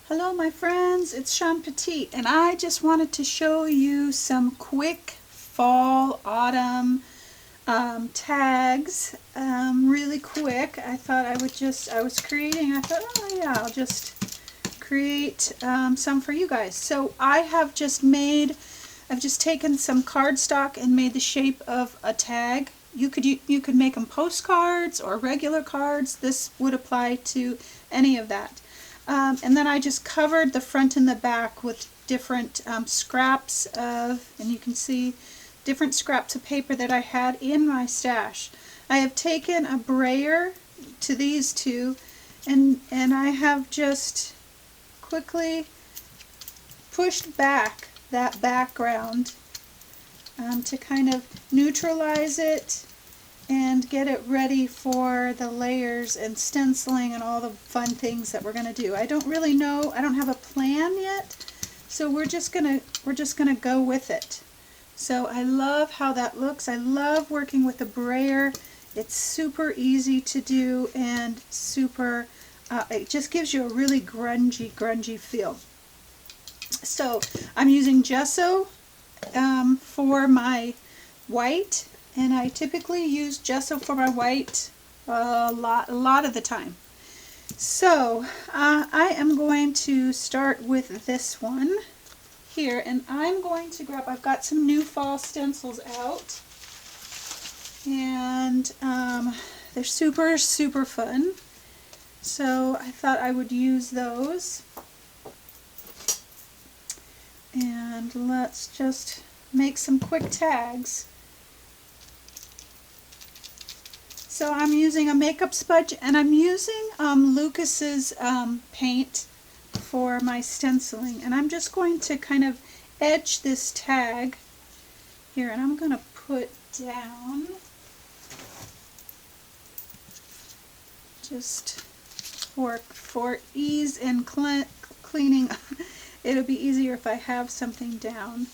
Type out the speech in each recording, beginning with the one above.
Hello my friends, it's Shawn Petite, and I just wanted to show you some quick fall, autumn tags really quick. I thought I was creating, I thought, oh yeah, I'll just create some for you guys. So I've just taken some cardstock and made the shape of a tag. You could make them postcards or regular cards. This would apply to any of that. And then I just covered the front and the back with different scraps of, and you can see different scraps of paper that I had in my stash. I have taken a brayer to these two, and I have just quickly pushed back that background to kind of neutralize it and get it ready for the layers and stenciling and all the fun things that we're going to do. I don't really know, I don't have a plan yet, so we're just gonna go with it. So I love how that looks. I love working with a brayer. It's super easy to do and super it just gives you a really grungy feel. So I'm using gesso for my white, and I typically use gesso for my white a lot of the time. So I am going to start with this one here, and I'm going to grab, I've got some new fall stencils out, and they're super fun, so I thought I would use those. And let's just make some quick tags. So I'm using a makeup sponge, and I'm using Lucas's paint for my stenciling, and I'm just going to kind of edge this tag here, and I'm going to put down just for ease and cleaning. It'll be easier if I have something down.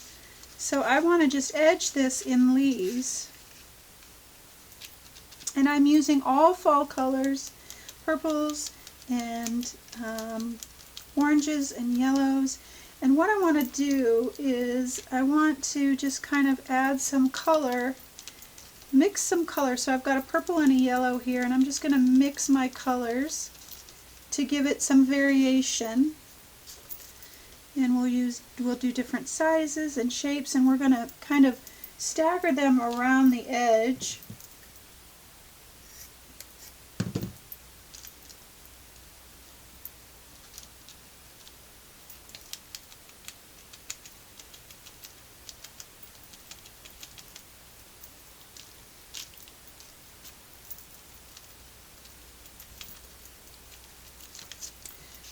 So I want to just edge this in leaves. And I'm using all fall colors, purples and oranges and yellows. And what I want to do is I want to just kind of add some color, mix some color. So I've got a purple and a yellow here, and I'm just going to mix my colors to give it some variation. And we'll do different sizes and shapes, and we're going to kind of stagger them around the edge.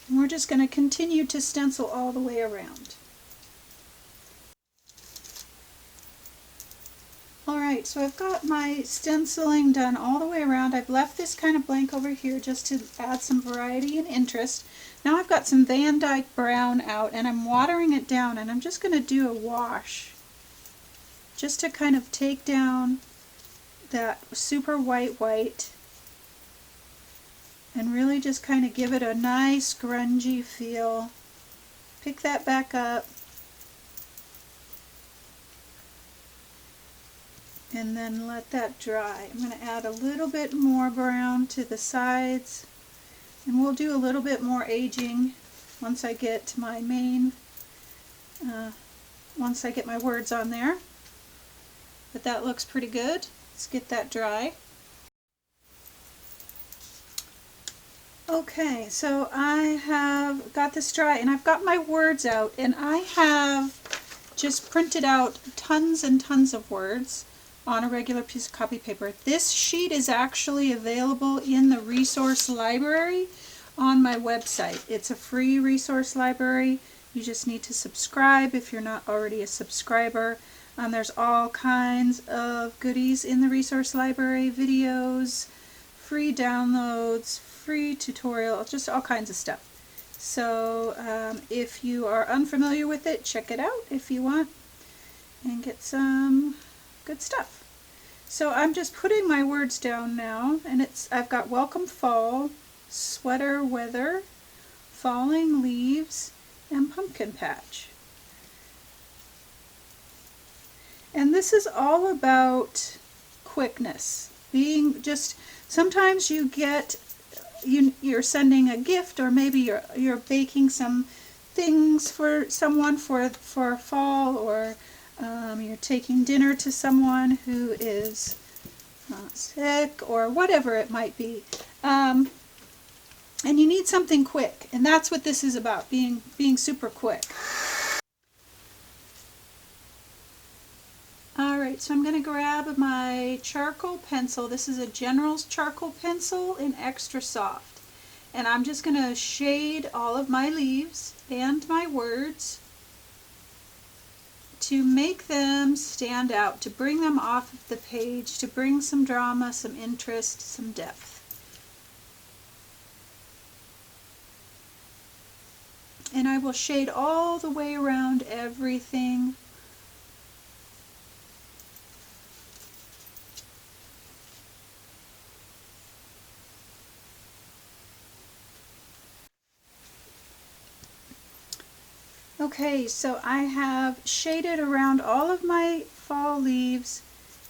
And we're just going to continue to stencil all the way around. Alright, so I've got my stenciling done all the way around. I've left this kind of blank over here just to add some variety and interest. Now I've got some Van Dyke brown out, and I'm watering it down, and I'm just going to do a wash just to kind of take down that super white and really just kind of give it a nice grungy feel. Pick that back up, and then let that dry. I'm going to add a little bit more brown to the sides, and we'll do a little bit more aging once I get my once I get my words on there. But that looks pretty good. Let's get that dry. Okay, so I have got this dry, and I've got my words out, and I have just printed out tons and tons of words on a regular piece of copy paper. This sheet is actually available in the resource library on my website. It's a free resource library. You just need to subscribe if you're not already a subscriber. There's all kinds of goodies in the resource library, videos, free downloads, free tutorial, just all kinds of stuff. So if you are unfamiliar with it, check it out if you want and get some good stuff. So I'm just putting my words down now, and I've got welcome fall, sweater weather, falling leaves and pumpkin patch. And this is all about quickness. Being just, sometimes you get, you're sending a gift, or maybe you're baking some things for someone for fall, or you're taking dinner to someone who is sick, or whatever it might be. And you need something quick, and that's what this is about, being super quick. Alright, so I'm going to grab my charcoal pencil. This is a General's charcoal pencil in extra soft. And I'm just going to shade all of my leaves and my words to make them stand out, to bring them off of the page, to bring some drama, some interest, some depth. And I will shade all the way around everything. Okay, so I have shaded around all of my fall leaves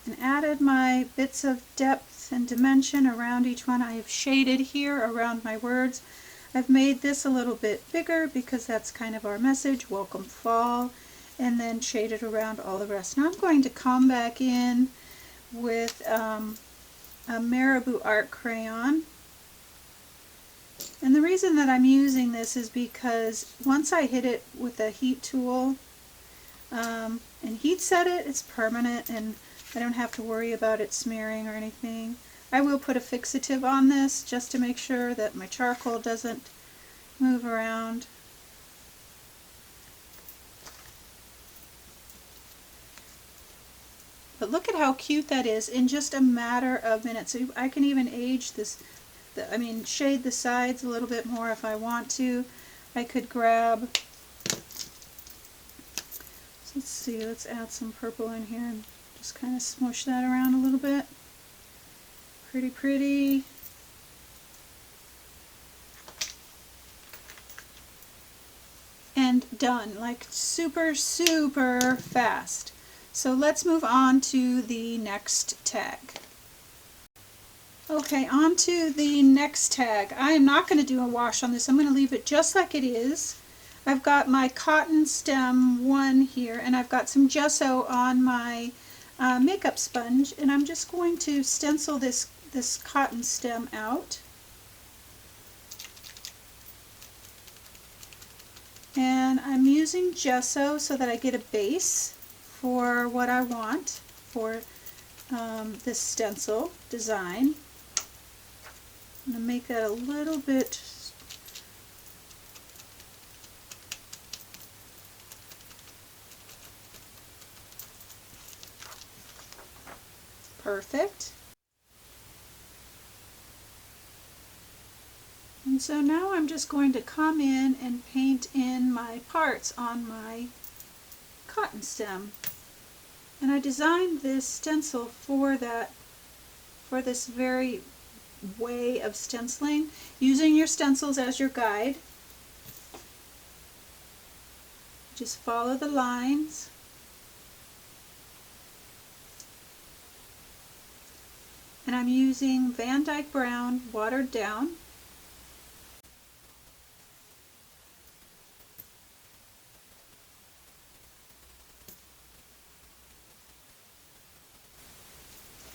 and added my bits of depth and dimension around each one. I have shaded here around my words. I've made this a little bit bigger because that's kind of our message, welcome fall, and then shaded around all the rest. Now I'm going to come back in with a Marabou art crayon. And the reason that I'm using this is because once I hit it with a heat tool and heat set it, it's permanent and I don't have to worry about it smearing or anything. I will put a fixative on this just to make sure that my charcoal doesn't move around. But look at how cute that is in just a matter of minutes. So I can even age this, shade the sides a little bit more if I want to. I could grab, so let's see, let's add some purple in here and just kind of smush that around a little bit. Pretty, pretty. And done, like super, super fast. So let's move on to the next tag. Okay, on to the next tag. I am not going to do a wash on this. I'm going to leave it just like it is. I've got my cotton stem 1 here, and I've got some gesso on my makeup sponge, and I'm just going to stencil this cotton stem out. And I'm using gesso so that I get a base for what I want for this stencil design. I'm going to make that a little bit perfect. And so now I'm just going to come in and paint in my parts on my cotton stem. And I designed this stencil for this very way of stenciling, using your stencils as your guide. Just follow the lines. And I'm using Van Dyke Brown watered down.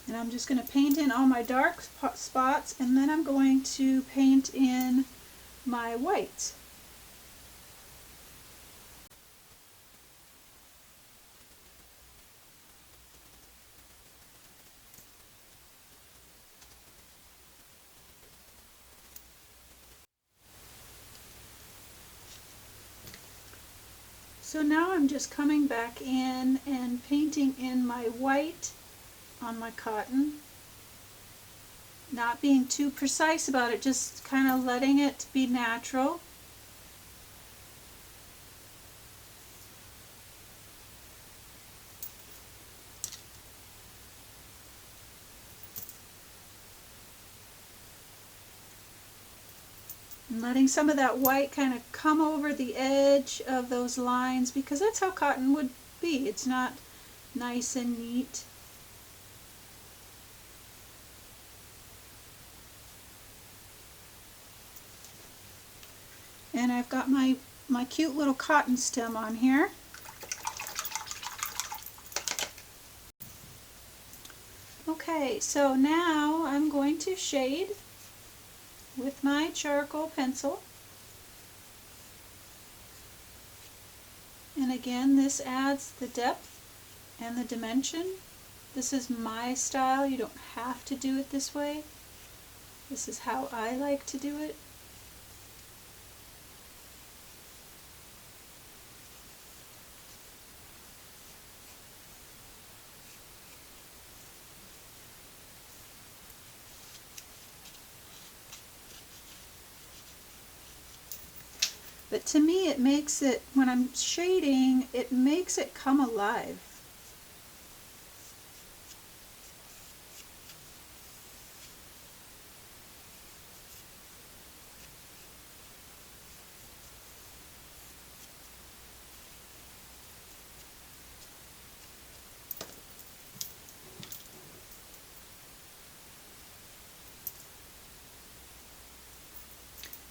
And I'm just going to paint in all my dark spots, and then I'm going to paint in my whites. So now I'm just coming back in and painting in my white on my cotton, not being too precise about it, just kind of letting it be natural. And letting some of that white kind of come over the edge of those lines, because that's how cotton would be. It's not nice and neat. And I've got my cute little cotton stem on here. Okay, so now I'm going to shade with my charcoal pencil. And again, this adds the depth and the dimension. This is my style. You don't have to do it this way. This is how I like to do it. But to me, it makes it, when I'm shading, it makes it come alive.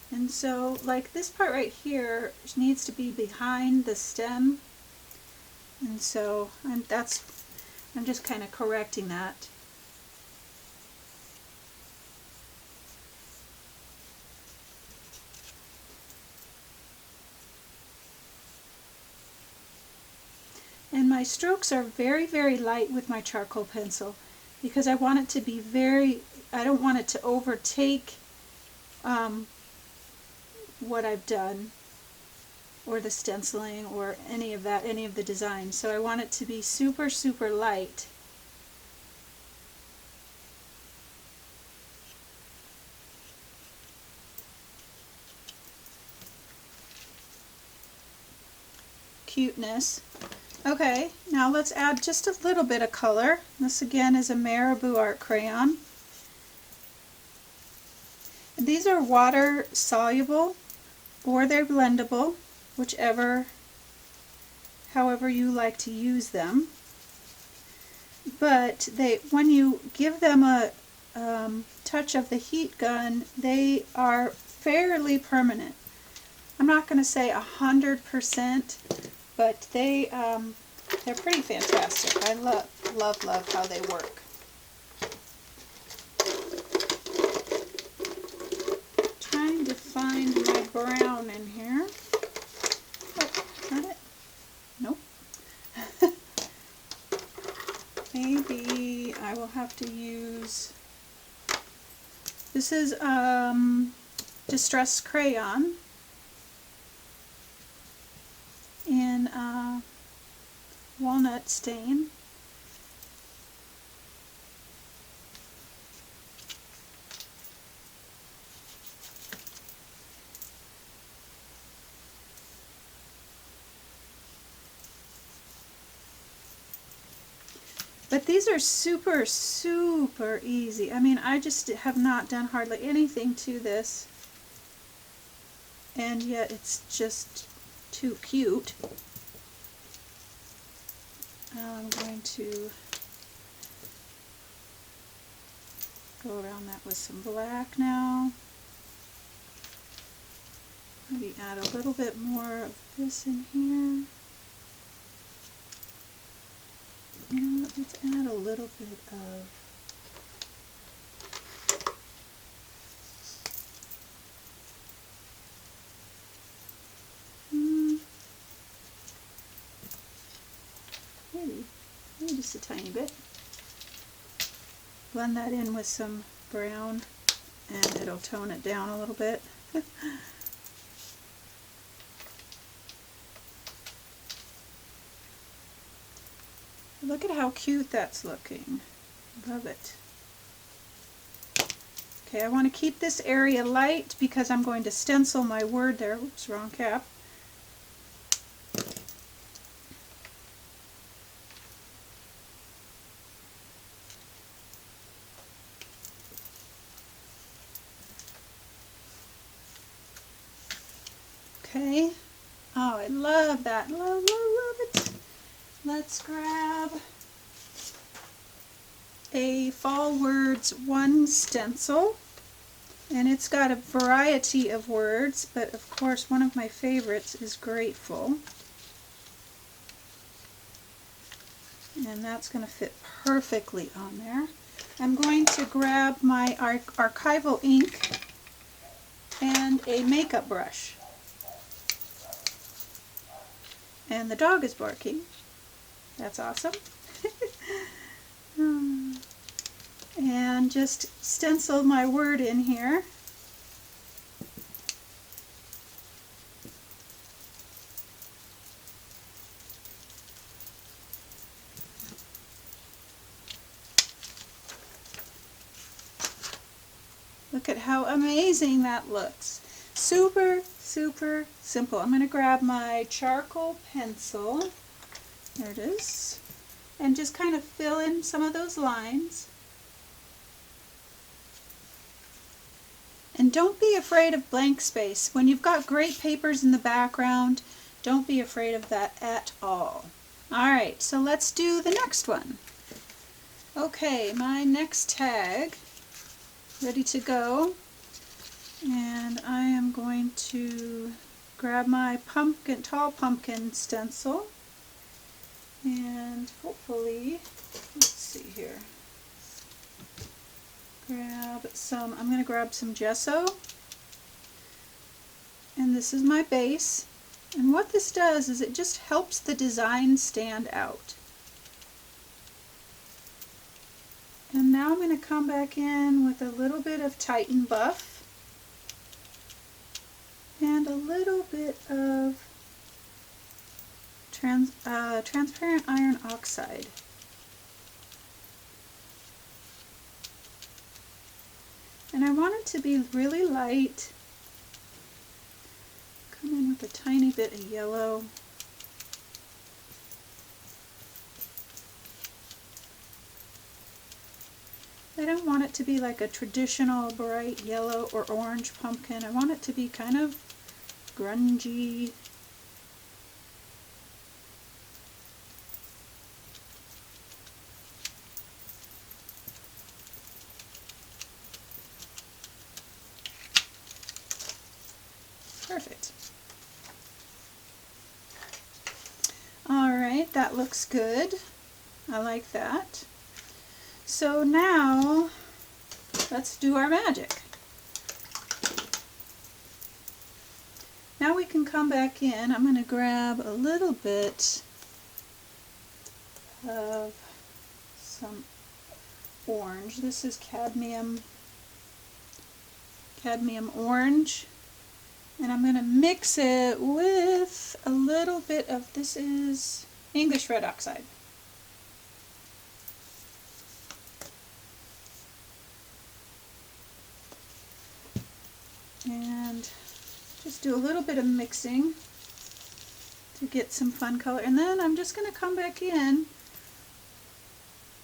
And so, like this part right here needs to be behind the stem, and so I'm just kind of correcting that. And my strokes are very, very light with my charcoal pencil because I want it to be I don't want it to overtake what I've done, or the stenciling, or any of the design. So I want it to be super, super light. Cuteness. Okay, now let's add just a little bit of color. This again is a Marabou art crayon. And these are water soluble, or they're blendable, however you like to use them. But when you give them a touch of the heat gun, they are fairly permanent. I'm not going to say 100%, but they're pretty fantastic. I love how they work. Trying to find my brown in here. Oh, not it? Nope. Maybe I will have to use, this is Distress Crayon in walnut stain. But these are super, super easy. I mean, I just have not done hardly anything to this, and yet it's just too cute. I'm going to go around that with some black now. Maybe add a little bit more of this in here. Let's add a little bit of maybe just a tiny bit. Blend that in with some brown, and it'll tone it down a little bit. Look at how cute that's looking. Love it. Okay, I want to keep this area light because I'm going to stencil my word there. Oops, wrong cap. Okay. Oh, I love that. Love, love, love it. Let's grab a Fall Words 1 stencil. And it's got a variety of words, but of course one of my favorites is grateful. And that's going to fit perfectly on there. I'm going to grab my archival ink and a makeup brush. And the dog is barking. That's awesome. And just stencil my word in here. Look at how amazing that looks. Super, super simple. I'm going to grab my charcoal pencil. There it is. And just kind of fill in some of those lines. And don't be afraid of blank space. When you've got great papers in the background, don't be afraid of that at all. Alright, so let's do the next one. Okay, my next tag, ready to go. And I am going to grab my pumpkin, tall pumpkin stencil. And hopefully, let's see here. I'm going to grab some gesso, and this is my base, and what this does is it just helps the design stand out. And now I'm going to come back in with a little bit of Titan Buff and a little bit of transparent iron oxide. And I want it to be really light. Come in with a tiny bit of yellow. I don't want it to be like a traditional bright yellow or orange pumpkin. I want it to be kind of grungy. Perfect. Alright, that looks good. I like that. So now, let's do our magic. Now we can come back in. I'm going to grab a little bit of some orange. This is cadmium orange. And I'm going to mix it with a little bit of, this is English red oxide. And just do a little bit of mixing to get some fun color. And then I'm just going to come back in.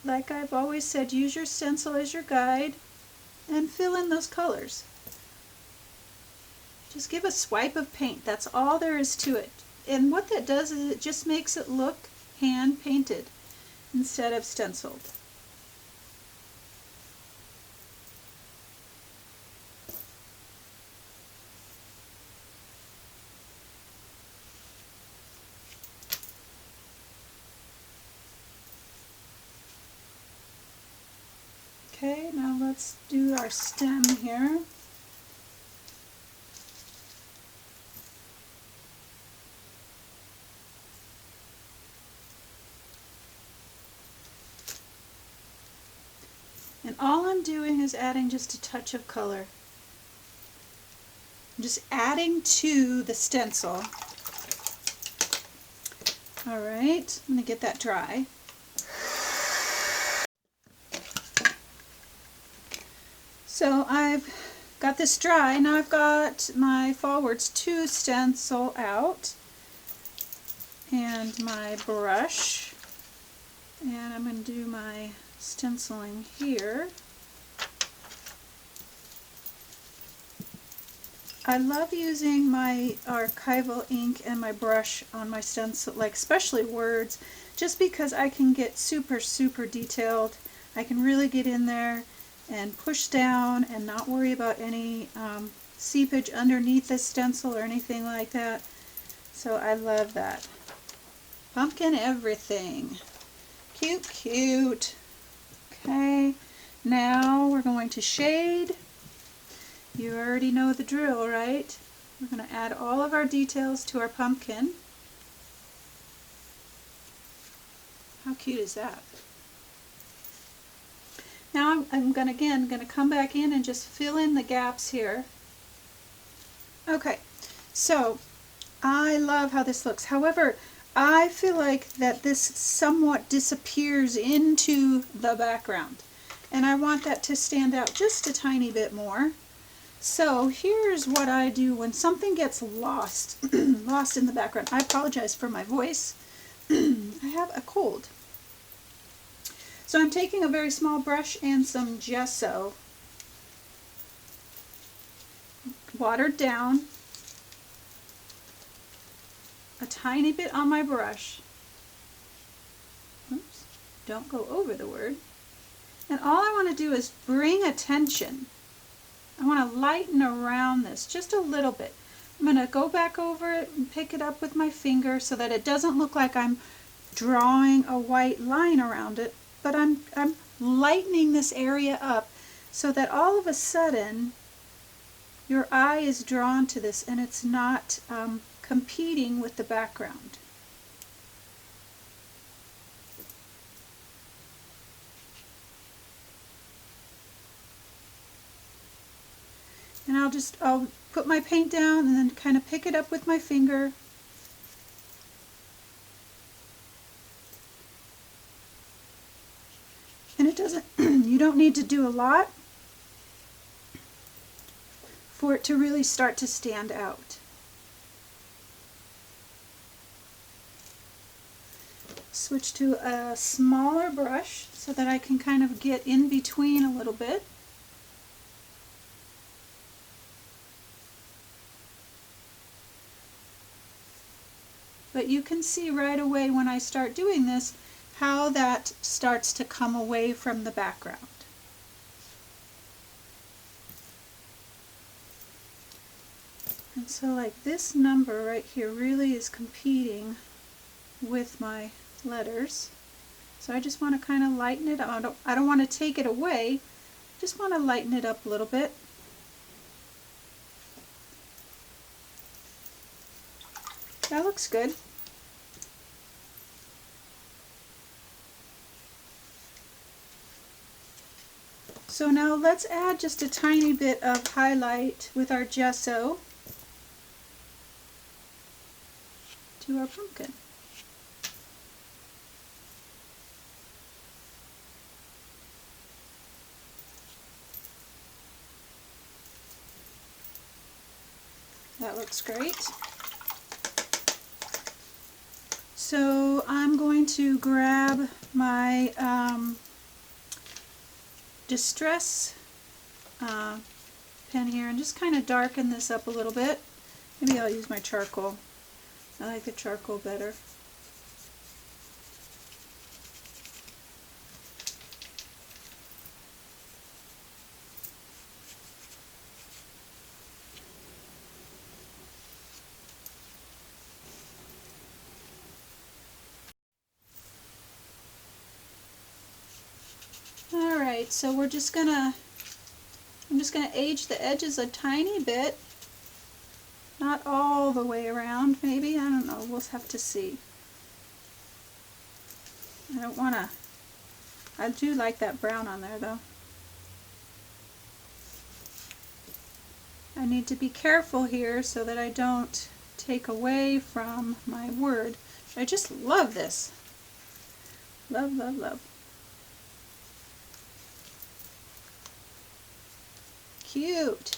Like I've always said, use your stencil as your guide and fill in those colors. Just give a swipe of paint. That's all there is to it. And what that does is it just makes it look hand painted instead of stenciled. Okay, now let's do our stem here. And all I'm doing is adding just a touch of color. I'm just adding to the stencil. Alright, I'm going to get that dry. So I've got this dry. Now I've got my Fall Words 2 stencil out and my brush. And I'm going to do my stenciling here. I love using my archival ink and my brush on my stencil, like especially words, just because I can get super, super detailed. I can really get in there and push down and not worry about any seepage underneath the stencil or anything like that. So I love that. Pumpkin everything. Cute, cute. Okay, now we're going to shade. You already know the drill, right? We're going to add all of our details to our pumpkin. How cute is that? Now I'm going to come back in and just fill in the gaps here. Okay, so I love how this looks. However, I feel like that this somewhat disappears into the background, and I want that to stand out just a tiny bit more. So here's what I do when something gets lost, lost in the background. I apologize for my voice. I have a cold. So I'm taking a very small brush and some gesso, watered down, a tiny bit on my brush. Oops, don't go over the word. And all I want to do is bring attention. I want to lighten around this just a little bit. I'm going to go back over it and pick it up with my finger so that it doesn't look like I'm drawing a white line around it, but I'm lightening this area up so that all of a sudden your eye is drawn to this and it's not competing with the background. And I'll put my paint down and then kind of pick it up with my finger. And it doesn't, you don't need to do a lot for it to really start to stand out. Switch to a smaller brush so that I can kind of get in between a little bit. But you can see right away when I start doing this how that starts to come away from the background. And so like this number right here really is competing with my letters. So I just want to kind of lighten it up. I don't want to take it away, just want to lighten it up a little bit. That looks good. So now let's add just a tiny bit of highlight with our gesso to our pumpkin. That looks great. So I'm going to grab my Distress pen here and just kind of darken this up a little bit. Maybe I'll use my charcoal. I like the charcoal better. Alright, so I'm just gonna age the edges a tiny bit. Not all the way around, maybe. I don't know. We'll have to see. I do like that brown on there, though. I need to be careful here so that I don't take away from my word. I just love this. Love, love, love. Cute.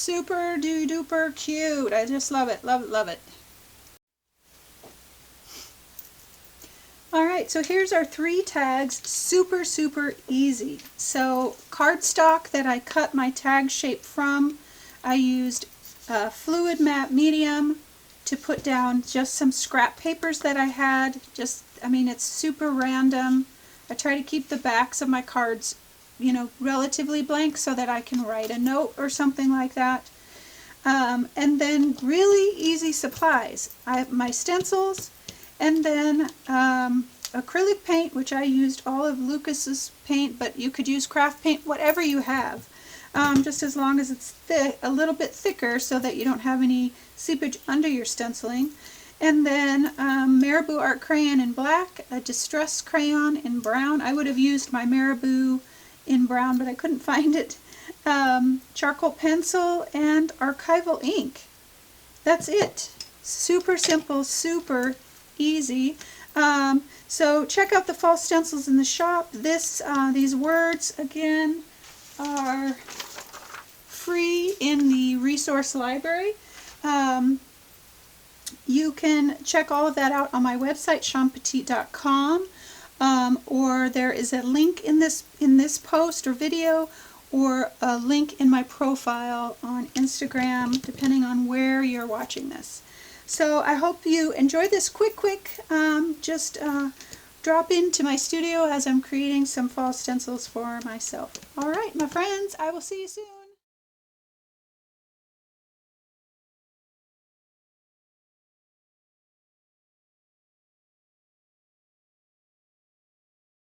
super duper cute. I just love it, love it, love it. Alright, so here's our 3 tags, super easy. So cardstock that I cut my tag shape from, I used fluid matte medium to put down just some scrap papers that I had. I mean, it's super random. I try to keep the backs of my cards, you know, relatively blank so that I can write a note or something like that. And then really easy supplies. I have my stencils, and then acrylic paint, which I used all of Lucas's paint, but you could use craft paint, whatever you have, just as long as it's thick, a little bit thicker, so that you don't have any seepage under your stenciling. And then Marabou art crayon in black, a distress crayon in brown. I would have used my Marabou in brown, but I couldn't find it. Charcoal pencil and archival ink. That's it. Super simple, super easy. So check out the fall stencils in the shop. These words again are free in the resource library. You can check all of that out on my website, ShawnPetite.com, or there is a link in this post or video, or a link in my profile on Instagram, depending on where you're watching this. So I hope you enjoyed this quick just drop into my studio as I'm creating some fall stencils for myself. All right, my friends, I will see you soon.